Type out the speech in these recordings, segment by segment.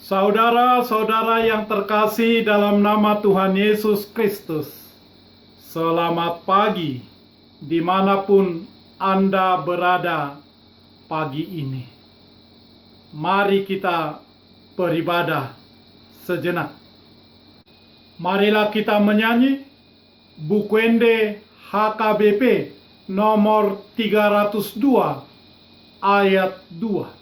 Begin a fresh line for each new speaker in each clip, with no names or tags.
Saudara-saudara yang terkasih dalam nama Tuhan Yesus Kristus, selamat pagi dimanapun Anda berada pagi ini. Mari kita beribadah sejenak. Marilah kita menyanyi Bukwende HKBP nomor 302 ayat 2.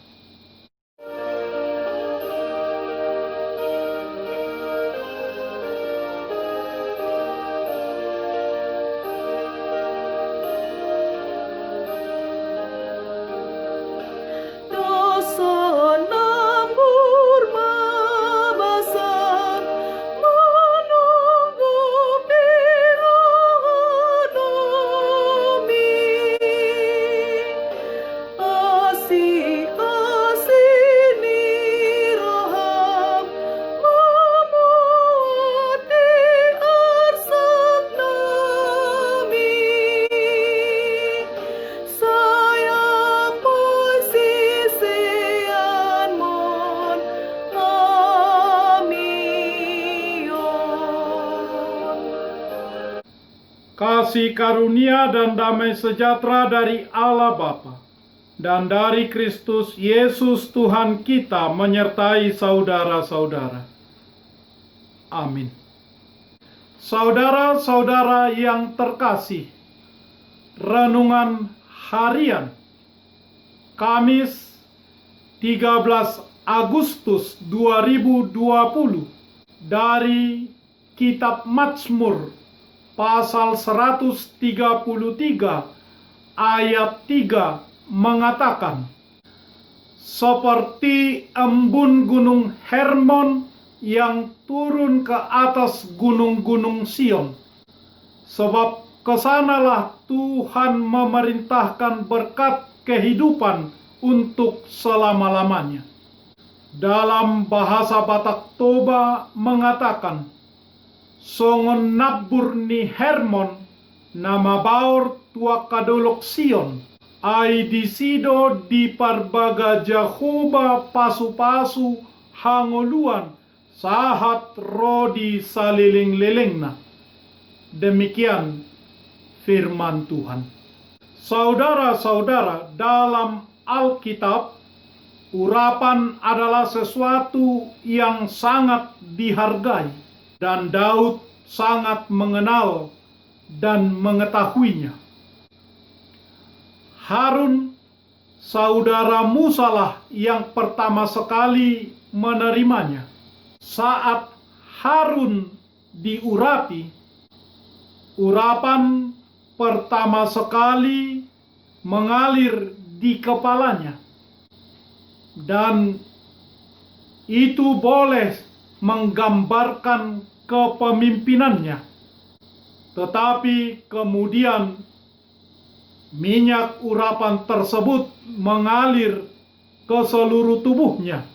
Kasih karunia dan damai sejahtera dari Allah Bapa dan dari Kristus Yesus Tuhan kita menyertai saudara-saudara. Amin. Saudara-saudara yang terkasih, renungan harian Kamis 13 Agustus 2020 dari Kitab Mazmur pasal 133 ayat 3 mengatakan, seperti embun gunung Hermon yang turun ke atas gunung-gunung Sion, sebab kesanalah Tuhan memerintahkan berkat kehidupan untuk selama-lamanya. Dalam bahasa Batak Toba mengatakan, songon nabur ni Hermon nama baur tua kadolok Sion, ai disido di parbaga Jahoba pasu-pasu hangoluan sahat rodi saliling-lilingna. Demikian firman Tuhan. Saudara-saudara, dalam Alkitab, urapan adalah sesuatu yang sangat dihargai, dan Daud sangat mengenal dan mengetahuinya. Harun, saudara Musa lah yang pertama sekali menerimanya. Saat Harun diurapi, urapan pertama sekali mengalir di kepalanya, dan itu boleh menggambarkan kepemimpinannya. Tetapi kemudian minyak urapan tersebut mengalir ke seluruh tubuhnya,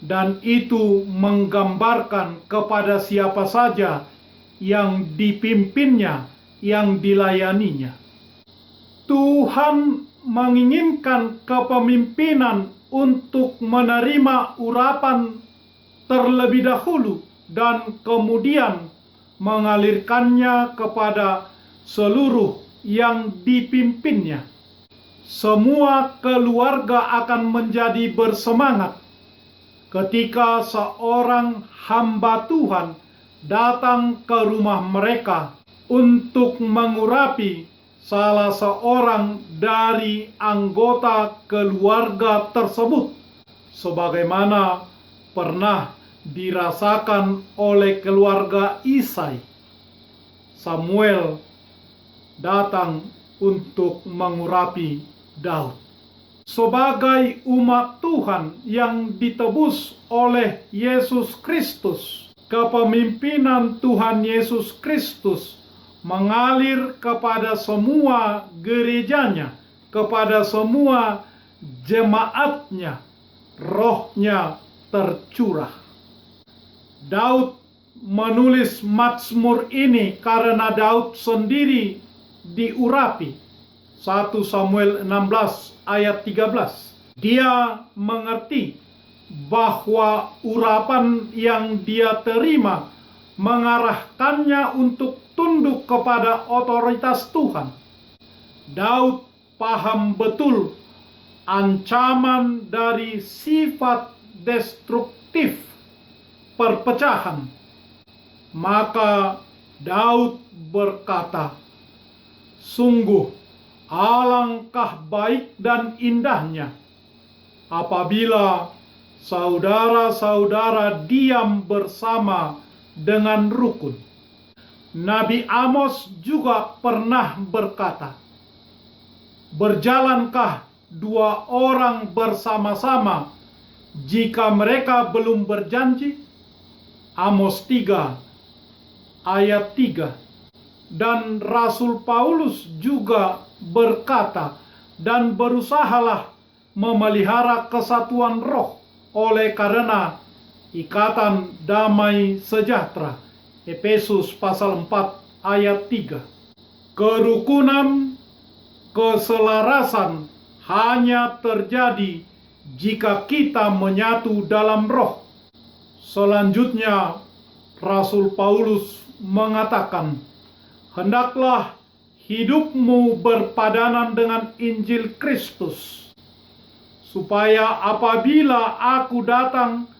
dan itu menggambarkan kepada siapa saja yang dipimpinnya, yang dilayaninya. Tuhan menginginkan kepemimpinan untuk menerima urapan terlebih dahulu dan kemudian mengalirkannya kepada seluruh yang dipimpinnya. Semua keluarga akan menjadi bersemangat ketika seorang hamba Tuhan datang ke rumah mereka untuk mengurapi salah seorang dari anggota keluarga tersebut, sebagaimana pernah dirasakan oleh keluarga Isai. Samuel datang untuk mengurapi Daud. Sebagai umat Tuhan yang ditebus oleh Yesus Kristus, kepemimpinan Tuhan Yesus Kristus mengalir kepada semua gerejanya, kepada semua jemaatnya. Rohnya tercurah. Daud menulis Mazmur ini karena Daud sendiri diurapi. 1 Samuel 16 ayat 13. Dia mengerti bahwa urapan yang dia terima mengarahkannya untuk tunduk kepada otoritas Tuhan. Daud paham betul ancaman dari sifat destruktif perpecahan. Maka Daud berkata, "Sungguh alangkah baik dan indahnya apabila saudara-saudara diam bersama dengan rukun." Nabi Amos juga pernah berkata, "Berjalankah dua orang bersama-sama jika mereka belum berjanji?" Amos 3 ayat 3. Dan Rasul Paulus juga berkata, "Dan berusahalah memelihara kesatuan roh oleh karena ikatan damai sejahtera." Efesus pasal 4 ayat 3. Kerukunan, keselarasan hanya terjadi jika kita menyatu dalam roh. Selanjutnya, Rasul Paulus mengatakan, "Hendaklah hidupmu berpadanan dengan Injil Kristus, supaya apabila aku datang,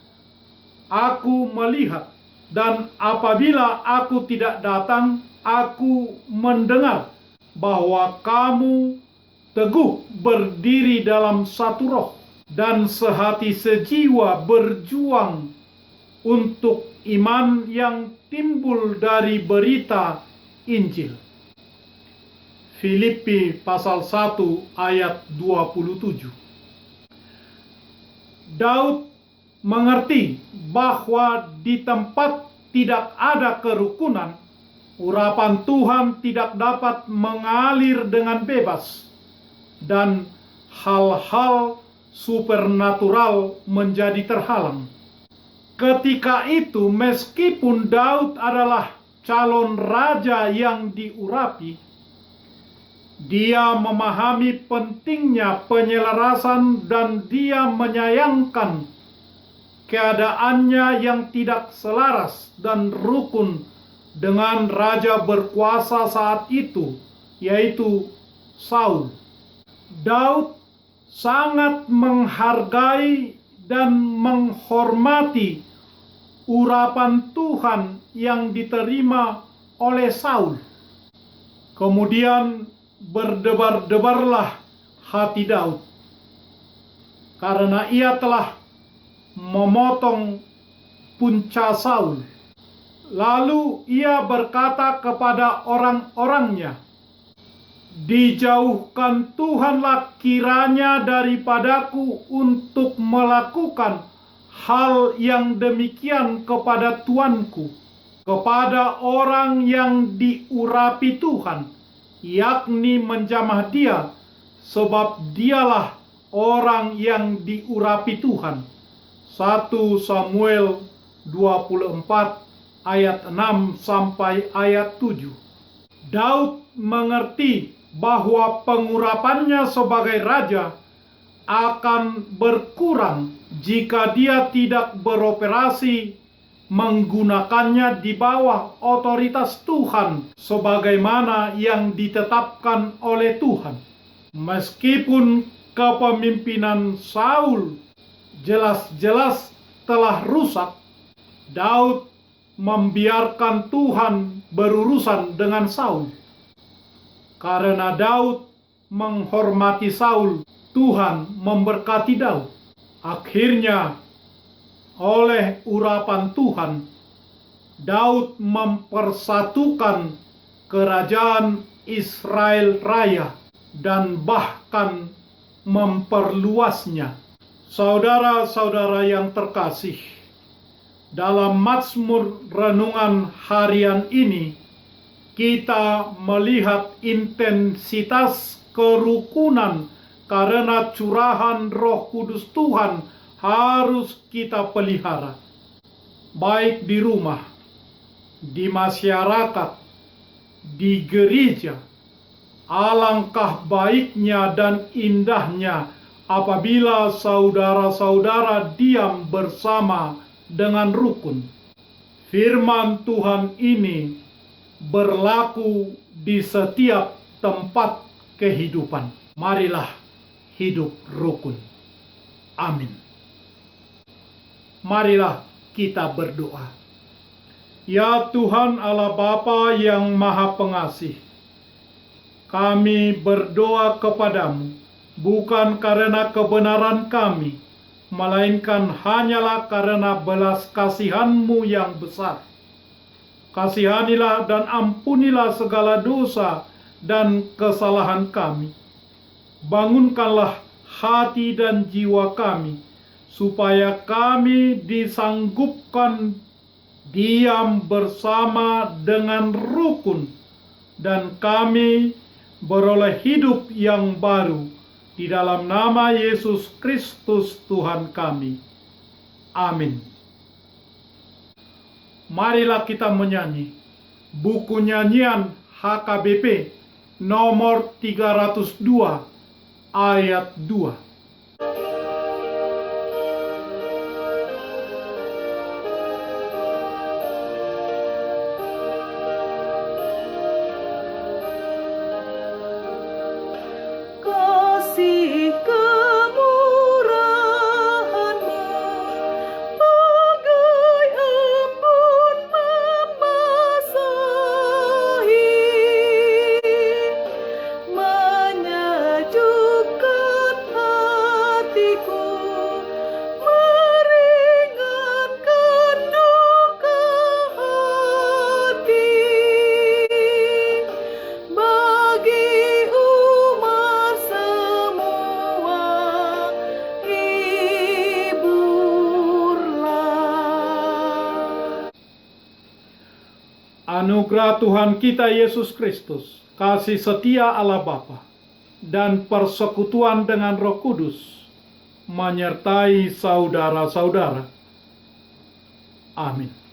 aku melihat, dan apabila aku tidak datang, aku mendengar bahwa kamu teguh berdiri dalam satu roh, dan sehati sejiwa berjuang untuk iman yang timbul dari berita Injil." Filipi pasal 1 ayat 27. Daud mengerti bahwa di tempat tidak ada kerukunan, urapan Tuhan tidak dapat mengalir dengan bebas, dan hal-hal supernatural menjadi terhalang. Ketika itu, meskipun Daud adalah calon raja yang diurapi, dia memahami pentingnya penyelarasan dan dia menyayangkan keadaannya yang tidak selaras dan rukun dengan raja berkuasa saat itu, yaitu Saul. Daud sangat menghargai dan menghormati urapan Tuhan yang diterima oleh Saul. Kemudian berdebar-debarlah hati Daud, karena ia telah memotong punca Saul. Lalu ia berkata kepada orang-orangnya, "Dijauhkan Tuhanlah kiranya daripadaku untuk melakukan hal yang demikian kepada tuanku, kepada orang yang diurapi Tuhan, yakni menjamah dia, sebab dialah orang yang diurapi Tuhan." 1 Samuel 24 ayat 6 sampai ayat 7. Daud mengerti bahwa pengurapannya sebagai raja akan berkurang jika dia tidak beroperasi menggunakannya di bawah otoritas Tuhan sebagaimana yang ditetapkan oleh Tuhan. Meskipun kepemimpinan Saul jelas-jelas telah rusak, Daud membiarkan Tuhan berurusan dengan Saul. Karena Daud menghormati Saul, Tuhan memberkati Daud. Akhirnya, oleh urapan Tuhan, Daud mempersatukan kerajaan Israel Raya dan bahkan memperluasnya. Saudara-saudara yang terkasih, dalam Mazmur renungan harian ini, kita melihat intensitas kerukunan karena curahan Roh Kudus Tuhan harus kita pelihara, baik di rumah, di masyarakat, di gereja. Alangkah baiknya dan indahnya apabila saudara-saudara diam bersama dengan rukun. Firman Tuhan ini berlaku di setiap tempat kehidupan. Marilah hidup rukun. Amin. Marilah kita berdoa. Ya Tuhan Allah Bapa yang Maha Pengasih, kami berdoa kepadamu bukan karena kebenaran kami, melainkan hanyalah karena belas kasihan-Mu yang besar. Kasihanilah dan ampunilah segala dosa dan kesalahan kami. Bangunkanlah hati dan jiwa kami, supaya kami disanggupkan diam bersama dengan rukun, dan kami beroleh hidup yang baru di dalam nama Yesus Kristus Tuhan kami. Amin. Marilah kita menyanyi buku nyanyian HKBP nomor 302 ayat 2.
Kasih kemurahan-Mu bagai embun membasahi, menyejukkan hatiku, meringankan duka hati. Bagi umat semua, hiburlah.
Anugerah Tuhan kita Yesus Kristus, kasih setia Allah Bapa, dan persekutuan dengan Roh Kudus menyertai saudara-saudara. Amin.